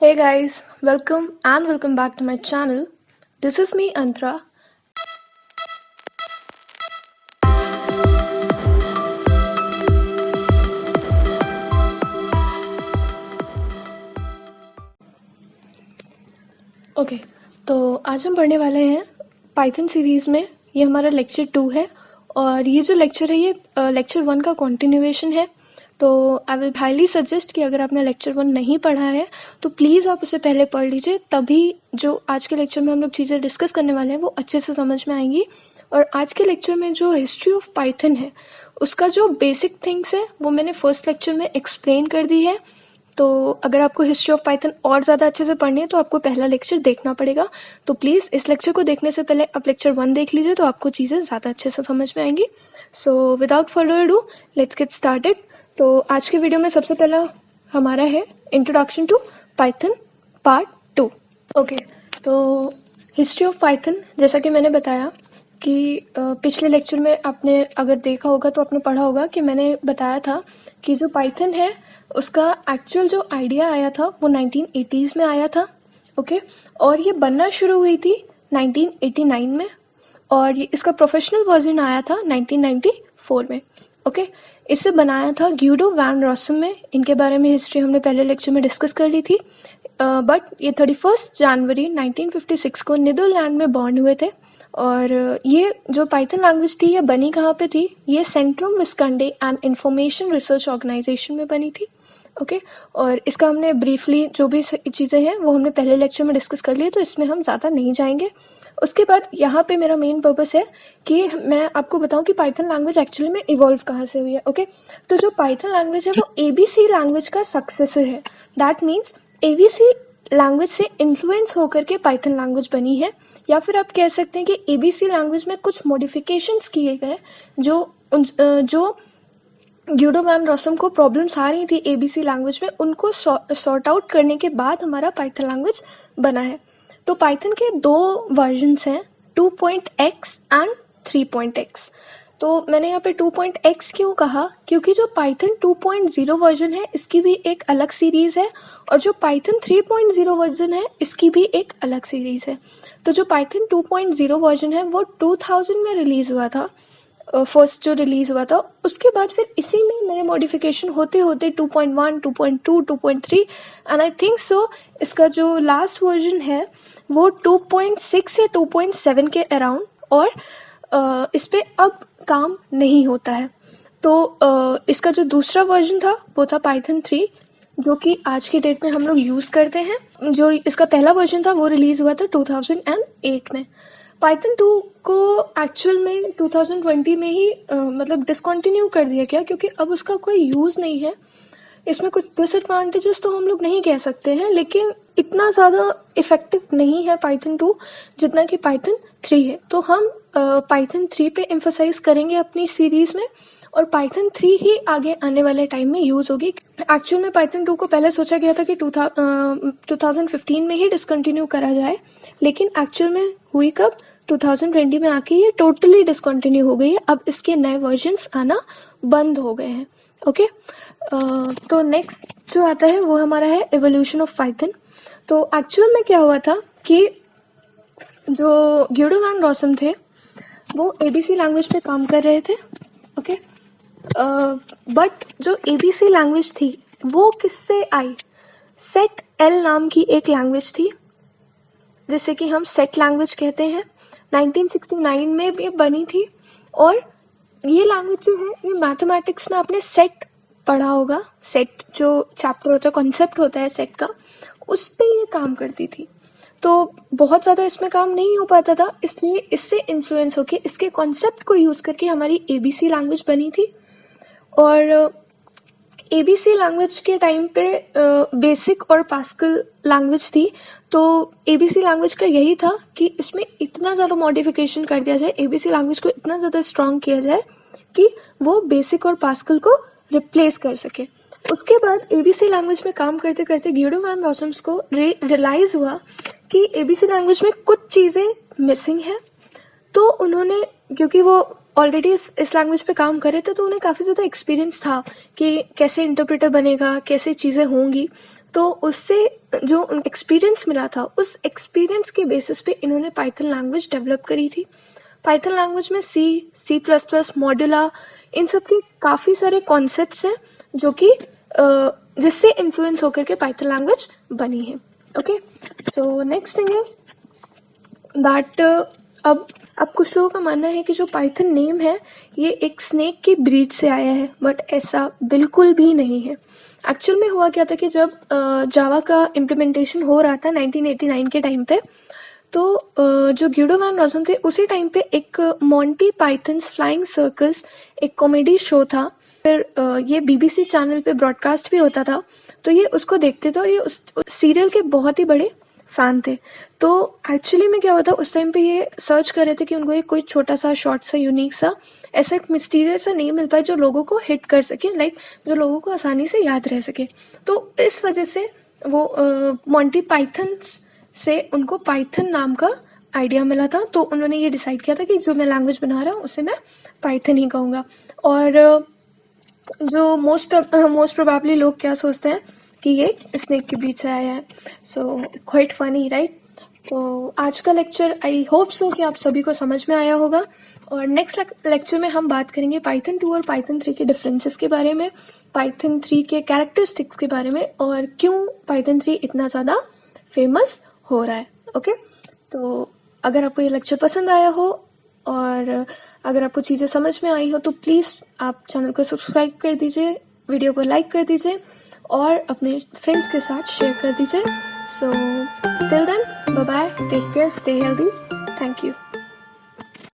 Hey guys, welcome back to my channel. This is me Antra. Okay, तो आज हम पढ़ने वाले हैं पाइथन सीरीज़ में। ये हमारा लेक्चर 2 है और ये जो लेक्चर है ये लेक्चर 1 का कंटिन्यूएशन है। तो आई विल हाईली सजेस्ट कि अगर आपने लेक्चर 1 नहीं पढ़ा है तो प्लीज़ आप उसे पहले पढ़ लीजिए, तभी जो आज के लेक्चर में हम लोग चीज़ें डिस्कस करने वाले हैं वो अच्छे से समझ में आएंगी। और आज के लेक्चर में जो हिस्ट्री ऑफ पाइथन है उसका जो बेसिक थिंग्स है वो मैंने फर्स्ट लेक्चर में एक्सप्लेन कर दी है। तो अगर आपको हिस्ट्री ऑफ पाइथन और ज़्यादा अच्छे से पढ़नी है तो आपको पहला लेक्चर देखना पड़ेगा। तो प्लीज़ इस लेक्चर को देखने से पहले आप लेक्चर 1 देख लीजिए, तो आपको चीज़ें ज़्यादा अच्छे से समझ में आएंगी। So without further do let's get started. तो आज के वीडियो में सबसे पहला हमारा है introduction to Python part 2। Okay, तो हिस्ट्री ऑफ पाइथन, जैसा कि मैंने बताया कि पिछले लेक्चर में आपने अगर देखा होगा तो आपने पढ़ा होगा कि मैंने बताया था कि जो पाइथन है उसका एक्चुअल जो आइडिया आया था वो 1980s में आया था। ओके, और ये बनना शुरू हुई थी 1989 में और ये इसका प्रोफेशनल वर्जन आया था 1994 में। ओके, इसे बनाया था ग्यूडो वैन रॉसम में। इनके बारे में हिस्ट्री हमने पहले लेक्चर में डिस्कस कर ली थी। बट ये 31 जनवरी 1956 को नीदरलैंड में बॉर्न हुए थे। और ये जो पाइथन लैंग्वेज थी ये बनी कहाँ पे थी? ये सेंट्रम विस्कंडे एंड इंफॉर्मेशन रिसर्च ऑर्गेनाइजेशन में बनी थी। ओके, और इसका हमने ब्रीफली जो भी चीज़ें हैं वो हमने पहले लेक्चर में डिस्कस कर ली, तो इसमें हम ज़्यादा नहीं जाएंगे। उसके बाद यहाँ पे मेरा मेन पर्पस है कि मैं आपको बताऊं कि पाइथन लैंग्वेज एक्चुअली में इवॉल्व कहाँ से हुई है। ओके, तो जो पाइथन लैंग्वेज है वो एबीसी लैंग्वेज का सक्सेसर है। दैट मीन्स एबीसी लैंग्वेज से इन्फ्लुएंस होकर के पाइथन लैंग्वेज बनी है, या फिर आप कह सकते हैं कि एबीसी लैंग्वेज में कुछ मॉडिफिकेशंस किए गए जो ग्यूडो वैन रॉसम को प्रॉब्लम्स आ रही थी एबीसी लैंग्वेज में, उनको सॉर्ट आउट करने के बाद हमारा पाइथन लैंग्वेज बना है। तो पाइथन के 2 वर्जन्स हैं, 2.x एंड 3.x। तो मैंने यहाँ पे 2.x क्यों कहा? क्योंकि जो पाइथन 2.0 वर्जन है इसकी भी एक अलग सीरीज है और जो पाइथन 3.0 वर्जन है इसकी भी एक अलग सीरीज है। तो जो पाइथन 2.0 वर्जन है वो 2000 में रिलीज हुआ था, फर्स्ट जो रिलीज हुआ था। उसके बाद फिर इसी में नए मॉडिफिकेशन होते होते 2.1, 2.2, 2.3 एंड आई थिंक सो इसका जो लास्ट वर्जन है वो 2.6 या 2.7 के अराउंड, और इस पे अब काम नहीं होता है। तो इसका जो दूसरा वर्जन था वो था पाइथन 3, जो कि आज की डेट में हम लोग यूज़ करते हैं। जो इसका पहला वर्जन था वो रिलीज हुआ था 2008 में। पाइथन 2 को एक्चुअल में 2020 में ही मतलब डिसकंटिन्यू कर दिया गया, क्योंकि अब उसका कोई यूज़ नहीं है। इसमें कुछ डिसएडवांटेजेस तो हम लोग नहीं कह सकते हैं, लेकिन इतना ज़्यादा इफेक्टिव नहीं है पाइथन 2 जितना कि पाइथन 3 है। तो हम पाइथन 3 पे एम्फसाइज करेंगे अपनी सीरीज़ में, और पाइथन 3 ही आगे आने वाले टाइम में यूज़ होगी। एक्चुअल में पाइथन 2 को पहले सोचा गया था कि 2015 में ही डिसकंटिन्यू करा जाए, लेकिन एक्चुअल में हुई कब? 2020 में आके ये टोटली डिसकंटिन्यू हो गई है। अब इसके नए वर्जन्स आना बंद हो गए हैं। ओके, तो नेक्स्ट जो आता है वो हमारा है एवोल्यूशन ऑफ पाइथन। तो एक्चुअल में क्या हुआ था कि जो ग्यूडो वैन रॉसम थे वो एबीसी लैंग्वेज पे काम कर रहे थे। ओके, बट जो एबीसी लैंग्वेज थी वो किससे आई? सेट एल नाम की एक लैंग्वेज थी, जिसे कि हम सेट लैंग्वेज कहते हैं। 1969 में ये बनी थी, और ये लैंग्वेज जो है ये मैथमेटिक्स में आपने सेट पढ़ा होगा। सेट जो चैप्टर होता है, कॉन्सेप्ट होता है सेट का, उस पे ये काम करती थी। तो बहुत ज़्यादा इसमें काम नहीं हो पाता था, इसलिए इससे इन्फ्लुएंस होकर इसके कॉन्सेप्ट को यूज़ करके हमारी एबीसी लैंग्वेज बनी थी। और एबीसी लैंग्वेज के टाइम पे बेसिक और पास्कल लैंग्वेज थी। तो एबीसी लैंग्वेज का यही था कि इसमें इतना ज़्यादा मॉडिफिकेशन कर दिया जाए, एबीसी लैंग्वेज को इतना ज़्यादा स्ट्रॉन्ग किया जाए कि वो बेसिक और पास्कल को रिप्लेस कर सके। उसके बाद एबीसी लैंग्वेज में काम करते करते ग्यूडो वैन रॉसम को रियलाइज़ हुआ कि एबीसी लैंग्वेज में कुछ चीज़ें मिसिंग हैं। तो उन्होंने, क्योंकि वो ऑलरेडी इस लैंग्वेज पे काम कर रहे थे, तो उन्हें काफ़ी ज़्यादा एक्सपीरियंस था कि कैसे इंटरप्रेटर बनेगा, कैसे चीज़ें होंगी। तो उससे जो एक्सपीरियंस मिला था, उस एक्सपीरियंस के बेसिस पे इन्होंने पाइथन लैंग्वेज डेवलप करी थी। पाइथन लैंग्वेज में C++, मॉड्यूला, इन सब के काफ़ी सारे कॉन्सेप्ट्स हैं जो कि जिससे इन्फ्लुएंस होकर के पाइथन लैंग्वेज बनी है। Okay, so next thing is that अब कुछ लोगों का मानना है कि जो पाइथन नेम है ये एक स्नेक की ब्रीड से आया है, बट ऐसा बिल्कुल भी नहीं है। एक्चुअल में हुआ क्या था कि जब जावा का इम्प्लीमेंटेशन हो रहा था 1989 के टाइम पे, तो जो गिडो वैन रॉसन थे उसी टाइम पे एक मॉन्टी पाइथन्स फ्लाइंग सर्कस एक कॉमेडी शो था, फिर ये BBC चैनल पे ब्रॉडकास्ट भी होता था, तो ये उसको देखते थे और ये उस सीरियल के बहुत ही बड़े फैन थे। तो एक्चुअली में क्या हुआ था, उस टाइम पे ये सर्च कर रहे थे कि उनको एक कोई छोटा सा शॉर्ट सा यूनिक सा ऐसा एक मिस्टीरियस सा नेम मिल पाए जो लोगों को हिट कर सके, लाइक जो लोगों को आसानी से याद रह सके। तो इस वजह से वो मॉन्टी पाइथन्स से उनको पाइथन नाम का आइडिया मिला था, तो उन्होंने ये डिसाइड किया था कि जो मैं लैंग्वेज बना रहा हूँ उसे मैं पाइथन ही कहूँगा। और जो मोस्ट प्रोबेबली लोग क्या सोचते हैं कि ये स्नेक के बीच से आया है, सो क्वाइट फनी राइट। तो आज का लेक्चर आई होप सो कि आप सभी को समझ में आया होगा, और नेक्स्ट लेक्चर में हम बात करेंगे पाइथन 2 और पाइथन 3 के डिफरेंसेस के बारे में, पाइथन 3 के कैरेक्टरिस्टिक्स के बारे में, और क्यों पाइथन 3 इतना ज़्यादा फेमस हो रहा है। ओके, तो अगर आपको ये लेक्चर पसंद आया हो और अगर आपको चीज़ें समझ में आई हो तो प्लीज़ आप चैनल को सब्सक्राइब कर दीजिए, वीडियो को लाइक कर दीजिए और अपने फ्रेंड्स के साथ शेयर कर दीजिए। So till then, bye bye, take care, stay healthy, thank you.